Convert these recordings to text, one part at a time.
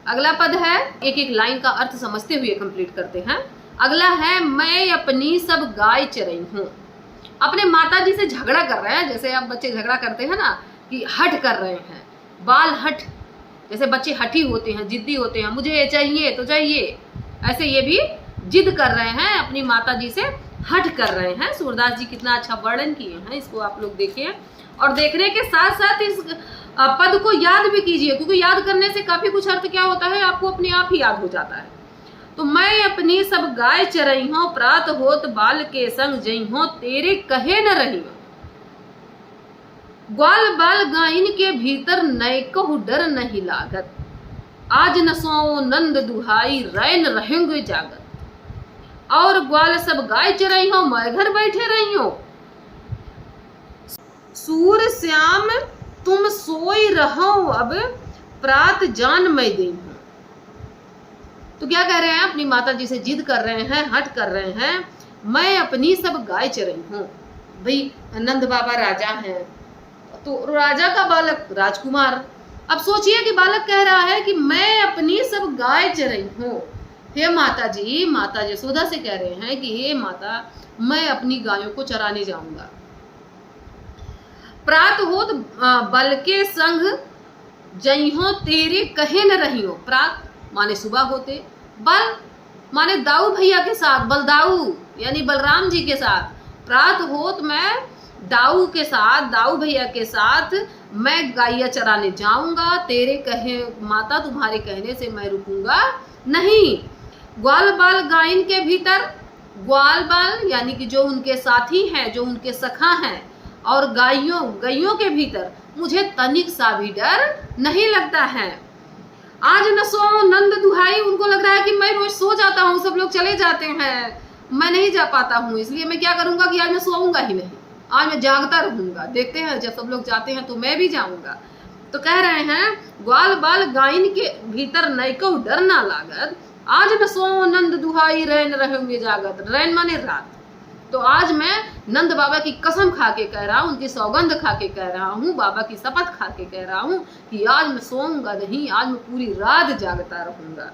अगला पद है, एक एक लाइन का अर्थ समझते हुए कंप्लीट करते हैं। अगला है, मैं अपनी सब गाय चरई हूँ। अपने माता जी से झगड़ा कर रहे हैं, जैसे अब बच्चे झगड़ा करते हैं ना कि हट कर रहे हैं, बाल हट, जैसे बच्चे हठी होते हैं, जिद्दी होते हैं, मुझे ये चाहिए तो चाहिए, ऐसे ये भी जिद कर रहे हैं, अपनी माता जी से हट कर रहे हैं। सूरदास जी कितना अच्छा वर्णन किए हैं, इसको आप लोग देखिए और देखने के साथ साथ इस पद को याद भी कीजिए, क्योंकि याद करने से काफी कुछ अर्थ क्या होता है आपको अपने आप ही याद हो जाता है। तो मैं अपनी सब गाय चरई हूँ, प्रात होत बाल के संग जई हूँ, तेरे कहे न रही हूँ। ग्वाल बाल गाइन के भीतर नैकहु डर नहीं लागत, आज न सो नंद दुहाई रैन रहेंगे जागत। और ग्वाल सब गाय चरई हो, मैं घर बैठे रही हूँ। सूर श्याम तुम सोई रहो, अब प्रात जान मैं दी हूँ। तो क्या कह रहे हैं, अपनी माता जी से जिद कर रहे हैं, हट कर रहे हैं, मैं अपनी सब गाय चरई हूँ। भाई नंद बाबा राजा हैं, तो राजा का बालक राजकुमार, अब सोचिए कि बालक कह रहा है कि मैं अपनी सब गाय चरई हूँ। हे माता जी, माता यशोदा से कह रहे हैं कि हे माता, मैं अपनी गायों को चराने जाऊंगा। प्रात होत बल के संग जई हो, तेरे कहे न रही हो। प्रात माने सुबह होते, बल माने दाऊ भैया के साथ, बलदाऊ यानी बलराम जी के साथ। प्रात होत मैं दाऊ के साथ, दाऊ भैया के साथ मैं गाइया चराने जाऊंगा, तेरे कहे माता, तुम्हारे कहने से मैं रुकूंगा नहीं। ग्वाल बाल गाइन के भीतर, ग्वाल बाल यानी कि जो उनके साथी हैं, जो उनके सखा हैं, और गायों के भीतर मुझे तनिक सा भी डर नहीं लगता है। आज न सो नंद दुहाई, उनको लग रहा है कि मैं रोज सो जाता हूँ, सब लोग चले जाते हैं, मैं नहीं जा पाता हूँ, इसलिए मैं क्या करूंगा कि आज मैं सोऊंगा ही नहीं, आज मैं जागता रहूंगा, देखते हैं जब सब लोग जाते हैं तो मैं भी जाऊंगा। तो कह रहे हैं, ग्वाल बाल गाइन के भीतर नैको डर ना लागत, आज न सो नंद दुहाई रैन रहेंगे जागत। रैन माने रात। तो आज मैं नंद बाबा की कसम खा के कह रहा हूँ, उनकी सौगंध खा के कह रहा हूँ, बाबा की शपथ खा के कह रहा हूँ कि आज मैं सोऊंगा नहीं, आज मैं पूरी रात जागता रहूंगा।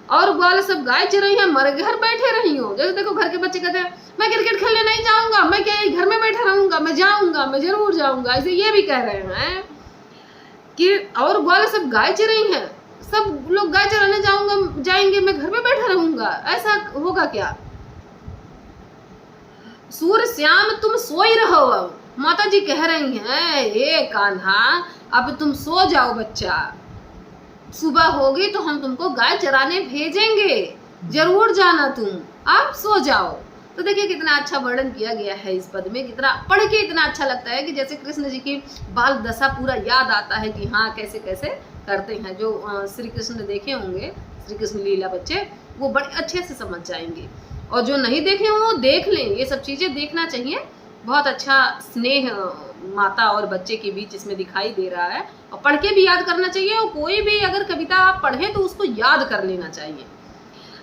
और ग्वाल सब गाय चरई है, मर घर बैठे रही हूँ। जैसे देखो घर के बच्चे कहते हैं मैं क्रिकेट खेलने नहीं जाऊंगा, मैं क्या घर में बैठा रहूंगा, मैं जाऊंगा, मैं जरूर जाऊंगा, ऐसे ये भी कह रहे हैं कि और ग्वाल सब गाय चरई है, सब लोग गाय चराने जाएंगे, मैं घर में बैठा रहूंगा, ऐसा होगा क्या। सूर श्याम तुम सोई रहो, माता जी कह रही हैं, हे कान्हा अब तुम सो जाओ बच्चा, सुबह होगी तो हम तुमको गाय चराने भेजेंगे, जरूर जाना तुम, अब सो जाओ। तो देखिए कितना अच्छा वर्णन किया गया है इस पद में, कितना पढ़ के इतना अच्छा लगता है कि जैसे कृष्ण जी की बाल दशा पूरा याद आता है कि हाँ कैसे कैसे करते हैं। जो श्री कृष्ण देखे होंगे, श्री कृष्ण लीला बच्चे, वो बड़े अच्छे से समझ जाएंगे, और जो नहीं देखे हों वो देख लें, ये सब चीजें देखना चाहिए। बहुत अच्छा स्नेह माता और बच्चे के बीच इसमें दिखाई दे रहा है, और पढ़ के भी याद करना चाहिए, और कोई भी अगर कविता आप पढ़ें तो उसको याद कर लेना चाहिए।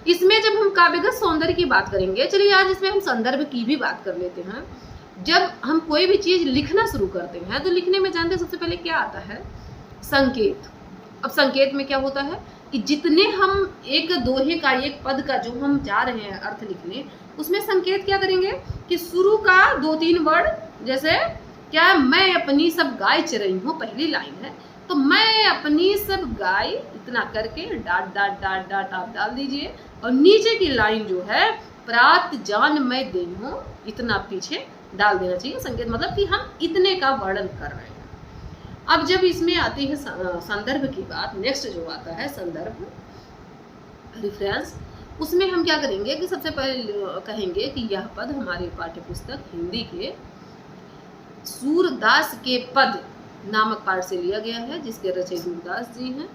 इसमें जब हम काव्यगत सौंदर्य की बात करेंगे, चलिए आज इसमें हम संदर्भ की भी बात कर लेते हैं। जब हम कोई भी चीज लिखना शुरू करते हैं तो लिखने में जानते सबसे पहले क्या आता है, संकेत। अब संकेत में क्या होता है कि जितने हम एक दोहे का, एक पद का जो हम जा रहे हैं अर्थ लिखने, उसमें संकेत क्या करेंगे कि शुरू का 2-3 वर्ड, जैसे क्या, मैं अपनी सब गाय चरई हूँ, पहली लाइन है, तो मैं अपनी सब गाय इतना करके डाट डाट डाट डाट आप डाल दीजिए, और नीचे की लाइन जो है प्रात जान मैं दई हूँ, इतना पीछे डाल देना चाहिए। संकेत मतलब कि हम इतने का वर्णन कर रहे हैं। अब जब इसमें आती है संदर्भ की बात, नेक्स्ट जो आता है संदर्भ, रिफरेंस, उसमें हम क्या करेंगे कि सबसे पहले कहेंगे कि यह पद हमारे पाठ्यपुस्तक हिंदी के सूरदास के पद नामक पाठ से लिया गया है, जिसके रचयिता सूरदास जी हैं।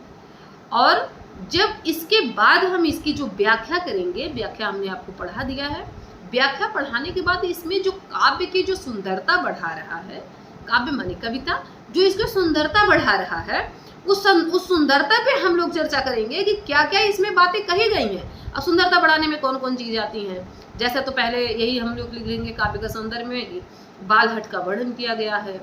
और जब इसके बाद हम इसकी जो व्याख्या करेंगे, व्याख्या हमने आपको पढ़ा दिया है, व्याख्या पढ़ाने के बाद इसमें जो काव्य की जो सुंदरता बढ़ा रहा है, काव्य माने कविता, जो इसकी सुंदरता बढ़ा रहा है, उस सुंदरता पे हम लोग चर्चा करेंगे कि क्या क्या इसमें बातें कही गई हैं। अब सुंदरता बढ़ाने में कौन कौन चीज आती हैं, जैसे तो पहले यही हम लोग लिख लेंगे काव्य का सौंदर्य में बाल हट का वर्णन किया गया है।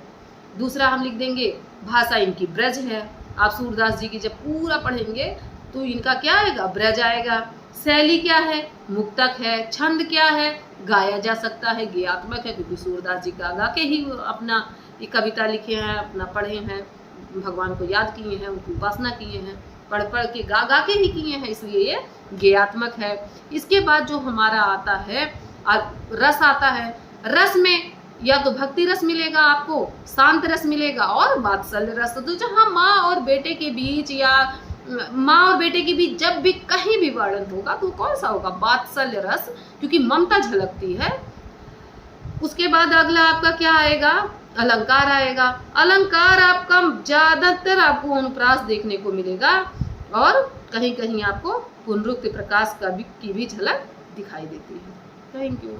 दूसरा हम लिख देंगे भाषा इनकी ब्रज है। आप सूरदास जी की जब पूरा पढ़ेंगे तो इनका क्या आएगा, ब्रज आएगा। शैली क्या है, मुक्तक है। छंद क्या है, गाया जा सकता है। गेयात्मक है क्योंकि सूरदास जी गा गा के ही अपना ये कविता लिखे हैं, अपना पढ़े हैं, भगवान को याद किए हैं, उनकी उपासना किए हैं, पढ़ पढ़ के गा गा के ही किए हैं, इसलिए ये गेयात्मक है। इसके बाद जो हमारा आता है रस आता है। रस में या तो भक्ति रस मिलेगा आपको, शांत रस मिलेगा और वात्सल्य रस। तो जहाँ माँ और बेटे के बीच या माँ और बेटे के बीच जब भी कहीं भी वर्णन होगा तो कौन सा होगा, वात्सल्य रस, क्योंकि ममता झलकती है। उसके बाद अगला आपका क्या आएगा, अलंकार आएगा। अलंकार आपका ज्यादातर आपको अनुप्रास देखने को मिलेगा और कहीं कहीं आपको पुनरुक्ति प्रकाश की भी झलक दिखाई देती है। Thank you.